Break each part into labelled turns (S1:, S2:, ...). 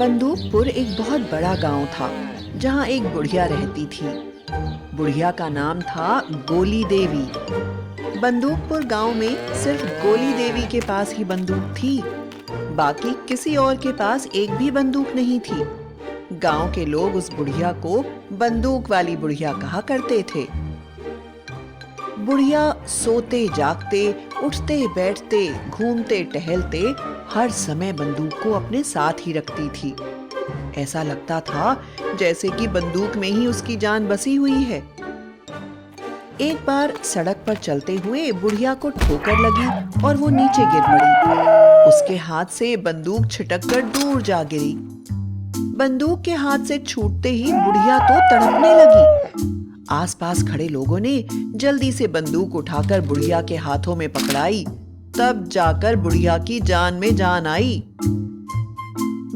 S1: बंदूकपुर एक बहुत बड़ा गांव था जहां एक बुढ़िया रहती थी। बुढ़िया का नाम था गोली देवी। बंदूकपुर गांव में सिर्फ गोली देवी के पास ही बंदूक थी, बाकी किसी और के पास एक भी बंदूक नहीं थी। गांव के लोग उस बुढ़िया को बंदूक वाली बुढ़िया कहा करते थे। बुढ़िया सोते जागते, उठते बैठते, घूमते टहलते हर समय बंदूक को अपने साथ ही रखती थी। ऐसा लगता था जैसे कि बंदूक में ही उसकी जान बसी हुई है। एक बार सड़क पर चलते हुए बुढ़िया को ठोकर लगी और वो नीचे गिर पड़ी। उसके हाथ से बंदूक छिटककर दूर जा गिरी। बंदूक के हाथ से छूटते ही बुढ़िया तो तड़पने लगी। आसपास खड़े लोगों ने जल्दी से बंदूक उठाकर बुढ़िया के हाथों में पकड़ाई। तब जाकर बुढ़िया की जान में जान आई।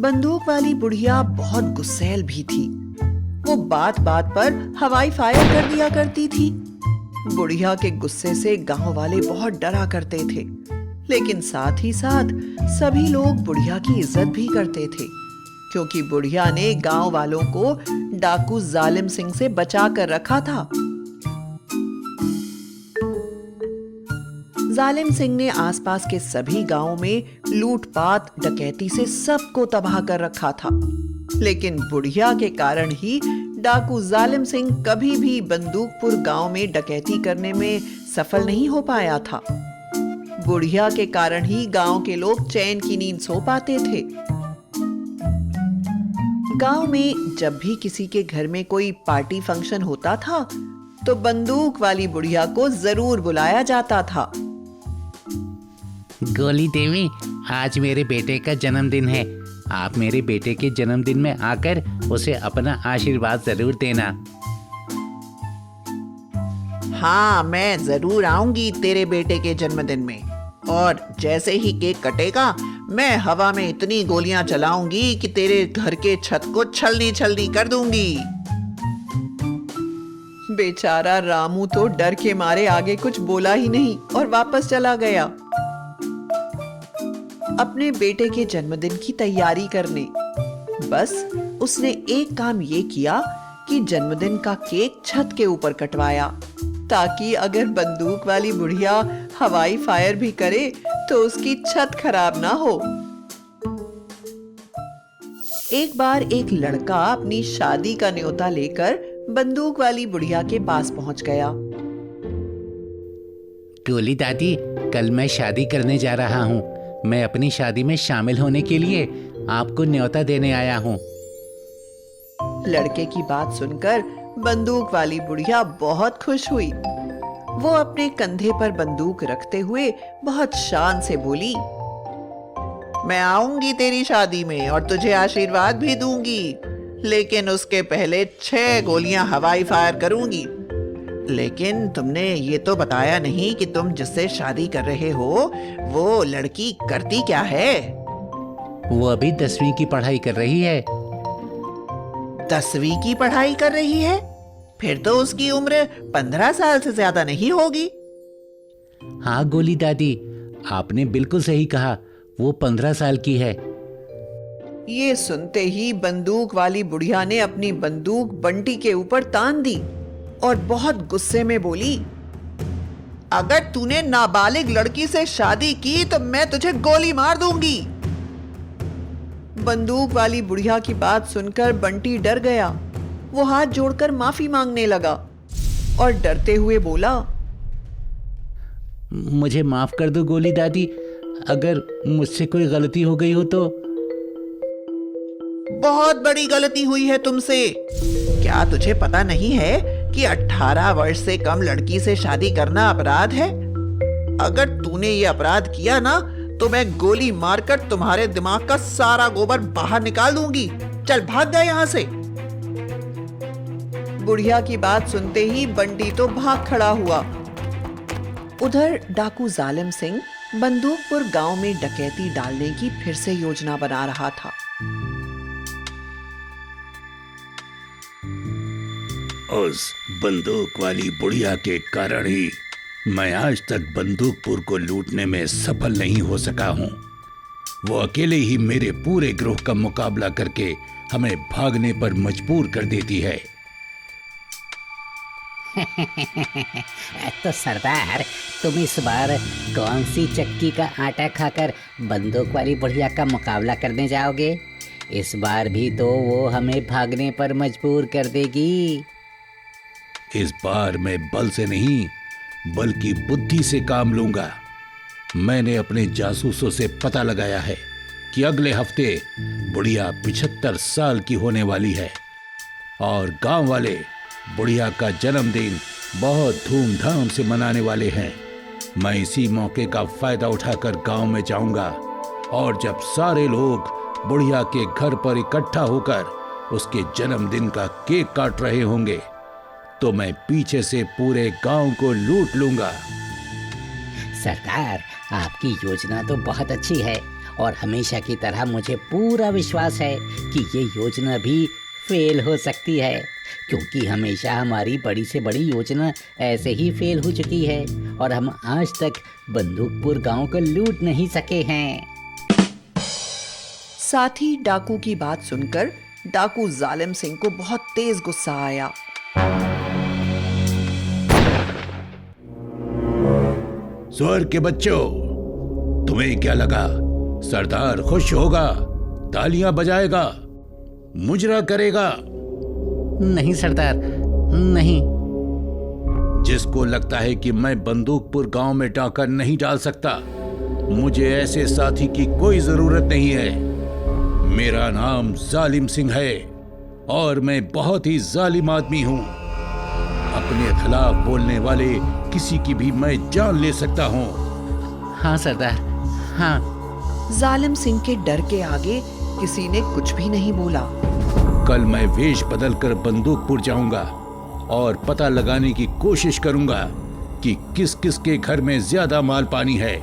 S1: बंदूक वाली बुढ़िया बहुत गुस्सैल भी थी। वो बात बात पर हवाई फायर कर दिया करती थी। बुढ़िया के गुस्से से गांव वाले बहुत डरा करते थे, लेकिन साथ ही साथ सभी लोग बुढ़िया की इज्जत भी करते थे, क्योंकि बुढ़िया ने गांव वालों को डाकू जालिम सिंह से बचा कर रखा था। जालिम सिंह ने आसपास के सभी गांवों में लूटपाट डकैती से सबको तबाह कर रखा था, लेकिन बुढ़िया के कारण ही डाकू जालिम सिंह कभी भी बंदूकपुर गांव में डकैती करने में सफल नहीं हो पाया था। बुढ़िया के कारण ही गांव के लोग चैन की नींद सो पाते थे। गांव में जब भी किसी के घर में कोई पार्टी फंक्शन होता था तो बंदूक वाली बुढ़िया को जरूर बुलाया जाता था।
S2: गोली देवी, आज मेरे बेटे का जन्मदिन है। आप मेरे बेटे के जन्मदिन में आकर उसे अपना आशीर्वाद जरूर देना।
S1: हाँ, मैं जरूर आऊंगी तेरे बेटे के जन्मदिन में, और जैसे ही केक कटेगा मैं हवा में इतनी गोलियां चलाऊंगी कि तेरे घर के छत को छलनी छलनी कर दूंगी। बेचारा रामू तो डर के मारे आगे कुछ बोला ही नहीं और वापस चला गया अपने बेटे के जन्मदिन की तैयारी करने। बस उसने एक काम ये किया कि जन्मदिन का केक छत के ऊपर कटवाया, ताकि अगर बंदूक वाली बुढ़िया हवाई फायर भी करे तो उसकी छत खराब ना हो। एक बार एक लड़का अपनी शादी का न्योता लेकर बंदूक वाली बुढ़िया के पास पहुंच गया।
S2: गोली दादी, कल मैं शादी करने जा रहा हूँ। मैं अपनी शादी में शामिल होने के लिए आपको न्योता देने आया हूँ।
S1: लड़के की बात सुनकर बंदूक वाली बुढ़िया बहुत खुश हुई। वो अपने कंधे पर बंदूक रखते हुए बहुत शान से बोली, मैं आऊंगी तेरी शादी में और तुझे आशीर्वाद भी दूंगी, लेकिन उसके पहले 6 गोलियां हवाई फायर करूंगी। लेकिन तुमने ये तो बताया नहीं कि तुम जिससे शादी कर रहे हो वो लड़की करती क्या है?
S2: वो अभी 10वीं की पढ़ाई कर रही है।
S1: 10वीं की पढ़ाई कर रही है? फिर तो उसकी उम्र 15 साल से ज्यादा नहीं होगी।
S2: हाँ गोली दादी, आपने बिल्कुल सही कहा, वो 15 साल की है।
S1: ये सुनते ही बंदूक वाली बुढ़िया ने अपनी बंदूक बंटी के ऊपर तान दी और बहुत गुस्से में बोली, अगर तूने नाबालिग लड़की से शादी की तो मैं तुझे गोली मार दूंगी। बंदूक वाली बुढ़िया की बात सुनकर बंटी डर गया। वो हाथ जोड़कर माफी मांगने लगा और डरते हुए बोला,
S2: मुझे माफ कर दो गोली दादी, अगर मुझसे कोई गलती हो गई हो तो।
S1: बहुत बड़ी गलती हुई है तुमसे। क्या तुझे पता नहीं है कि 18 वर्ष से कम लड़की से शादी करना अपराध है? अगर तूने ये अपराध किया ना तो मैं गोली मारकर तुम्हारे दिमाग का सारा गोबर बाहर निकाल दूंगी। चल भाग जा यहाँ से। बुढ़िया की बात सुनते ही बंटी तो भाग खड़ा हुआ। उधर डाकू जालिम सिंह बंदूकपुर गांव में डकैती डालने की फिर से योजना बना रहा था।
S3: उस बंदूक वाली बुढ़िया के कारण ही मैं आज तक बंदूकपुर को लूटने में सफल नहीं हो सका हूं। वो अकेले ही मेरे पूरे ग्रोह का मुकाबला करके हमें भागने पर मजबूर कर देती है।
S4: तो सरदार, तुम इस बार कौन सी चक्की का आटा खाकर बंदूक वाली बुढ़िया का मुकाबला करने जाओगे? इस बार भी तो वो हमें भागने पर मजबूर कर देगी।
S3: इस बार मैं बल से नहीं बल्कि बुद्धि से काम लूंगा। मैंने अपने जासूसों से पता लगाया है कि अगले हफ्ते बुढ़िया 75 साल की होने वाली है और गांव वाले बुढ़िया का जन्मदिन बहुत धूमधाम से मनाने वाले हैं। मैं इसी मौके का फायदा उठाकर गांव में जाऊंगा और जब सारे लोग बुढ़िया के घर पर इकट्ठा होकर उसके जन्मदिन का केक काट रहे होंगे तो मैं पीछे से पूरे गांव को लूट लूंगा।
S4: सरदार, आपकी योजना तो बहुत अच्छी है और हमेशा की तरह मुझे पूरा विश्वास है कि ये योजना भी फेल हो सकती है, क्योंकि हमेशा हमारी बड़ी से बड़ी योजना ऐसे ही फेल हो चुकी है और हम आज तक बंदूकपुर गांव को लूट नहीं सके हैं।
S1: साथी डाकू की बात सुनकर डाकू जालिम सिंह को बहुत तेज गुस्सा आया।
S3: सुअर के बच्चों, तुम्हें क्या लगा सरदार खुश होगा, तालियां बजाएगा, मुजरा करेगा?
S2: नहीं सरदार, नहीं।
S3: जिसको लगता है कि मैं बंदूकपुर गांव में डाका नहीं डाल सकता, मुझे ऐसे साथी की कोई जरूरत नहीं है। मेरा नाम जालिम सिंह है और मैं बहुत ही जालिम आदमी हूं। अपने खिलाफ बोलने वाले किसी की भी मैं जान ले सकता हूं।
S2: हाँ सरदार, हाँ।
S1: जालिम सिंह के डर के आगे किसी ने कुछ भी नहीं बोला।
S3: कल मैं वेश बदलकर बंदूकपुर जाऊंगा और पता लगाने की कोशिश करूंगा कि किस किस के घर में ज्यादा माल पानी है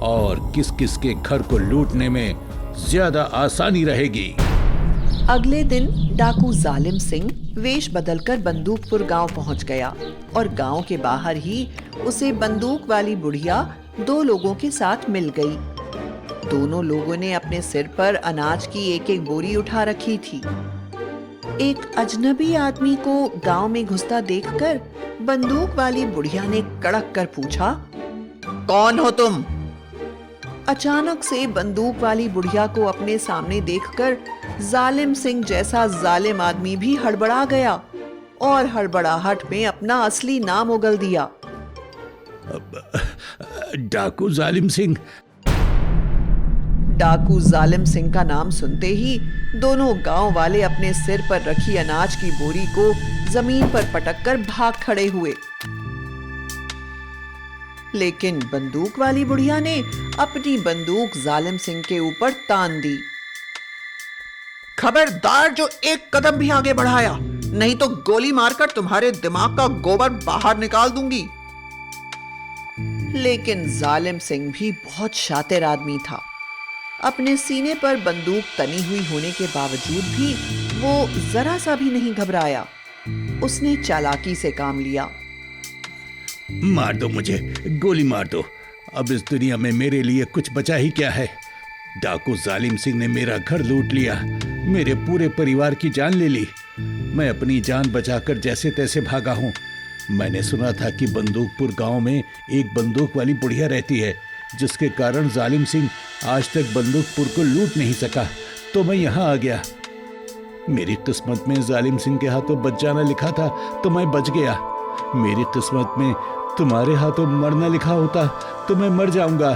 S3: और किस किस के घर को लूटने में ज्यादा आसानी रहेगी।
S1: अगले दिन डाकू जालिम सिंह वेश बदलकर बंदूकपुर गांव पहुंच गया और गांव के बाहर ही उसे बंदूक वाली बुढ़िया 2 लोगों के साथ मिल गई। दोनों लोगों ने अपने सिर पर अनाज की एक एक बोरी उठा रखी थी। एक अजनबी आदमी को गांव में घुसता देखकर बंदूक वाली बुढ़िया ने कड़क कर पूछा, कौन हो तुम? अचानक से बंदूक वाली बुढ़िया को अपने सामने देखकर जालिम सिंह जैसा जालिम आदमी भी हड़बड़ा गया और हड़बड़ाहट में अपना असली नाम उगल दिया।
S3: डाकू जालिम सिंह।
S1: डाकू जालिम सिंह का नाम सुनते ही दोनों गांव वाले अपने सिर पर रखी अनाज की बोरी को जमीन पर पटककर भाग खड़े हुए। लेकिन बंदूक वाली बुढ़िया ने अपनी बंदूक जालिम सिंह के ऊपर तान दी। खबरदार जो एक कदम भी आगे बढ़ाया, नहीं तो गोली मारकर तुम्हारे दिमाग का गोबर बाहर निकाल दूंगी। लेकिन जालिम सिंह भी बहुत शातिर आदमी था। अपने सीने पर बंदूक तनी हुई होने के बावजूद भी वो जरा सा भी नहीं घबराया। उसने चालाकी से काम लिया।
S3: मार दो मुझे, गोली मार दो। अब इस दुनिया में मेरे लिए कुछ बचा ही क्या है। डाकू जालिम सिंह ने मेरा घर लूट लिया, मेरे पूरे परिवार की जान ले ली। मैं अपनी जान बचाकर जैसे तैसे भागा हूँ। मैंने सुना था कि बंदूकपुर गांव में एक बंदूक वाली बुढ़िया रहती है, जिसके कारण जालिम सिंह आज तक बंदूकपुर को लूट नहीं सका, तो मैं यहाँ आ गया। मेरी किस्मत में जालिम सिंह के हाथों बच जाना लिखा था तो मैं बच गया। मेरी किस्मत में तुम्हारे हाथों मरना लिखा होता तो मैं मर जाऊंगा।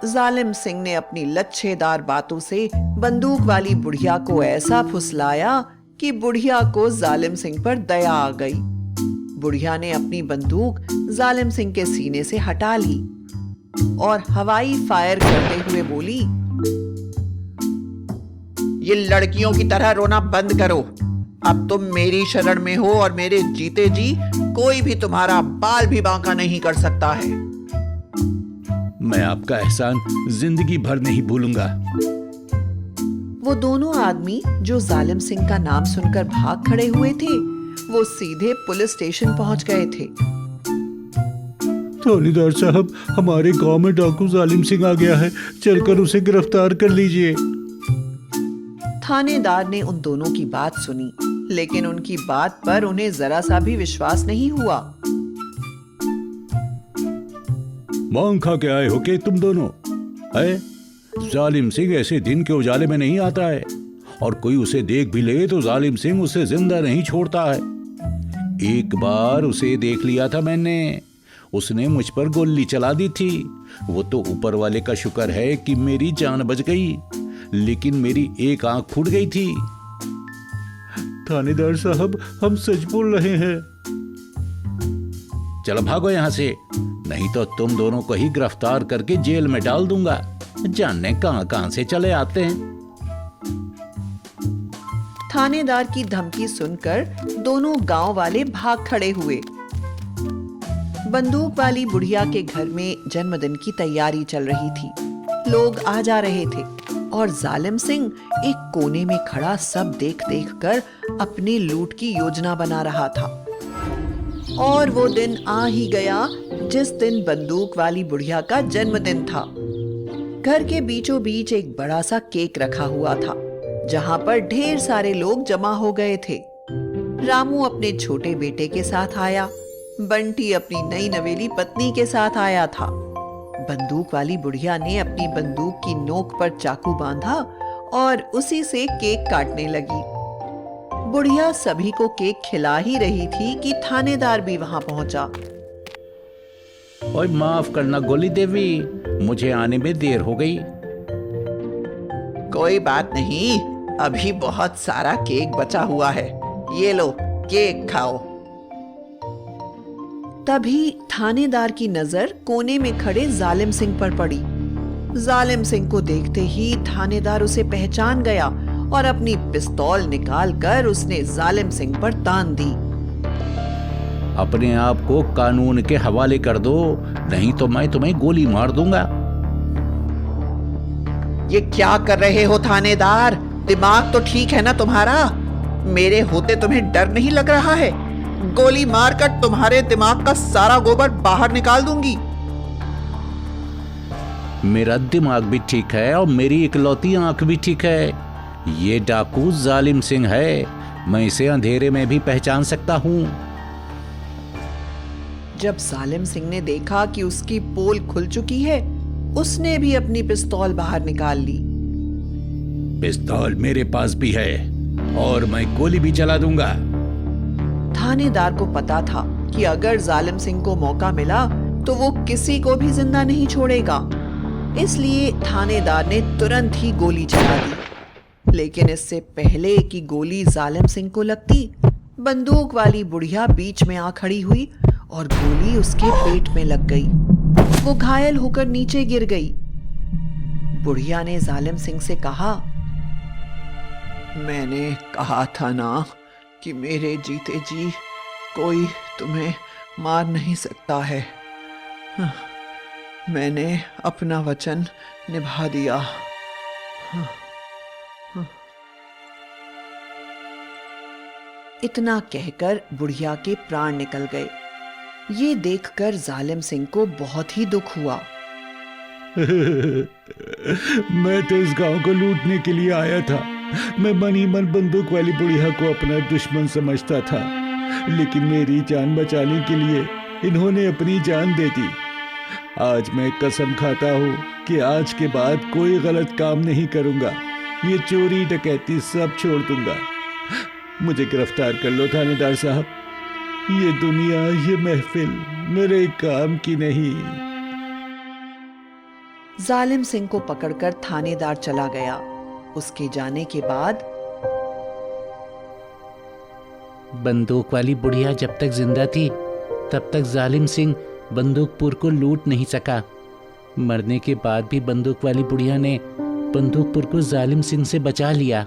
S1: जालिम सिंह ने अपनी लच्छेदार बातों से बंदूक वाली बुढ़िया को ऐसा फुसलाया कि बुढ़िया को जालिम सिंह पर दया आ गई। बुढ़िया ने अपनी बंदूक जालिम सिंह के सीने से हटा ली और हवाई फायर करते हुए बोली, ये लड़कियों की तरह रोना बंद करो। अब तुम मेरी शरण में हो और मेरे जीते जी कोई भी तुम्हारा बाल भी बांका नहीं कर सकता है।
S3: मैं आपका एहसान जिंदगी भर नहीं भूलूंगा।
S1: वो दोनों आदमी जो जालिम सिंह का नाम सुनकर भाग खड़े हुए थे, वो सीधे पुलिस स्टेशन पहुंच गए थे।
S3: थानेदार साहब, हमारे गांव में डाकू जालिम सिंह आ गया है, चलकर उसे गिरफ्तार कर लीजिए।
S1: थानेदार ने उन दोनों की बात सुनी, लेकिन उनकी बात पर उन्हें जरा सा भी विश्वास नहीं हुआ।
S3: मांग खा के आए हो के तुम दोनों? है, जालिम सिंह ऐसे दिन के उजाले में नहीं आता है, और कोई उसे देख भी ले तो जालिम सिंह उसे जिंदा नहीं छोड़ता है। एक बार उसे देख लिया था मैंने, उसने मुझ पर गोली चला दी थी। वो तो ऊपर वाले का शुक्र है कि मेरी जान बच गई, लेकिन मेरी एक आंख फूट गई थी। थानेदार साहब, हम सच बोल रहे हैं। चलो भागो यहां से, नहीं तो तुम दोनों को ही गिरफ्तार करके जेल में डाल दूंगा। जानने कहां कहां से चले आते हैं।
S1: थानेदार की धमकी सुनकर दोनों गांव वाले भाग खड़े हुए। बंदूक वाली बुढ़िया के घर में जन्मदिन की तैयारी चल रही थी। लोग आ जा रहे थे और जालिम सिंह एक कोने में खड़ा सब देख देख कर अपनी लूट की योजना बना रहा था। और वो दिन आ ही गया जिस दिन बंदूक वाली बुढ़िया का जन्मदिन था। घर के बीचों बीच एक बड़ा सा केक रखा हुआ था, जहां पर ढेर सारे लोग जमा हो गए थे। रामू अपने छोटे बेटे के साथ आया, बंटी अपनी नई नवेली पत्नी के साथ आया था। बंदूक वाली बुढ़िया ने अपनी बंदूक की नोक पर चाकू बांधा और उसी से केक काटने लगी। बुढ़िया सभी को केक खिला ही रही थी कि थानेदार भी वहां पहुंचा।
S2: ओए माफ करना गोली देवी, मुझे आने में देर हो गई।
S1: कोई बात नहीं, अभी बहुत सारा केक बचा हुआ है, ये लो केक खाओ। तभी थानेदार की नजर कोने में खड़े जालिम सिंह पर पड़ी। जालिम सिंह को देखते ही थानेदार उसे पहचान गया और अपनी पिस्तौल निकालकर उसने जालिम सिंह पर तान दी।
S2: अपने आप को कानून के हवाले कर दो, नहीं तो मैं तुम्हें गोली मार दूंगा।
S1: ये क्या कर रहे हो थानेदार? दिमाग तो ठीक है ना तुम्हारा? मेरे होते तुम्हें डर नहीं लग रहा है? गोली मारकर तुम्हारे दिमाग का सारा गोबर बाहर निकाल दूंगी।
S2: मेरा दिमाग भी ठीक है और मेरी इकलौती आंख भी ठीक है। ये डाकू जालिम सिंह है, मैं इसे अंधेरे में भी पहचान सकता हूँ।
S1: जब जालिम सिंह ने देखा कि उसकी पोल खुल चुकी है, उसने भी अपनी पिस्तौल बाहर निकाल ली।
S3: पिस्तौल मेरे पास भी है और मैं गोली भी चला दूंगा।
S1: थानेदार को पता था कि अगर जालिम सिंह को मौका मिला तो वो किसी को भी जिंदा नहीं छोड़ेगा, इसलिए थानेदार ने तुरंत ही गोली चला दी। लेकिन इससे पहले कि गोली जालिम सिंह को लगती, बंदूक वाली बुढ़िया बीच में आ खड़ी हुई और गोली उसके पेट में लग गई। वो घायल होकर नीचे गिर गई। बुढ़िया ने जालिम सिंह से कहा, मैंने कहा था ना कि मेरे जीते जी कोई तुम्हें मार नहीं सकता है। मैंने अपना वचन निभा दिया। इतना कहकर बुढ़िया के प्राण निकल गए। ये देखकर जालिम सिंह को बहुत ही दुख हुआ।
S3: मैं तो इस गांव को लूटने के लिए आया था। मैं मन ही मन बंदूक वाली बुढ़िया को अपना दुश्मन समझता था, लेकिन मेरी जान बचाने के लिए इन्होंने अपनी जान दे दी। आज मैं कसम खाता हूँ कि आज के बाद कोई गलत काम नहीं करूंगा। ये चोरी डकैती सब छोड़ दूंगा। मुझे गिरफ्तार कर लो थानेदार साहब। ये दुनिया, ये महफिल मेरे काम की नहीं।
S1: जालिम सिंह को पकड़कर थानेदार चला गया। उसके जाने के बाद
S2: बंदूक वाली बुढ़िया जब तक जिंदा थी तब तक जालिम सिंह बंदूकपुर को लूट नहीं सका। मरने के बाद भी बंदूक वाली बुढ़िया ने बंदूकपुर को जालिम सिंह से बचा लिया।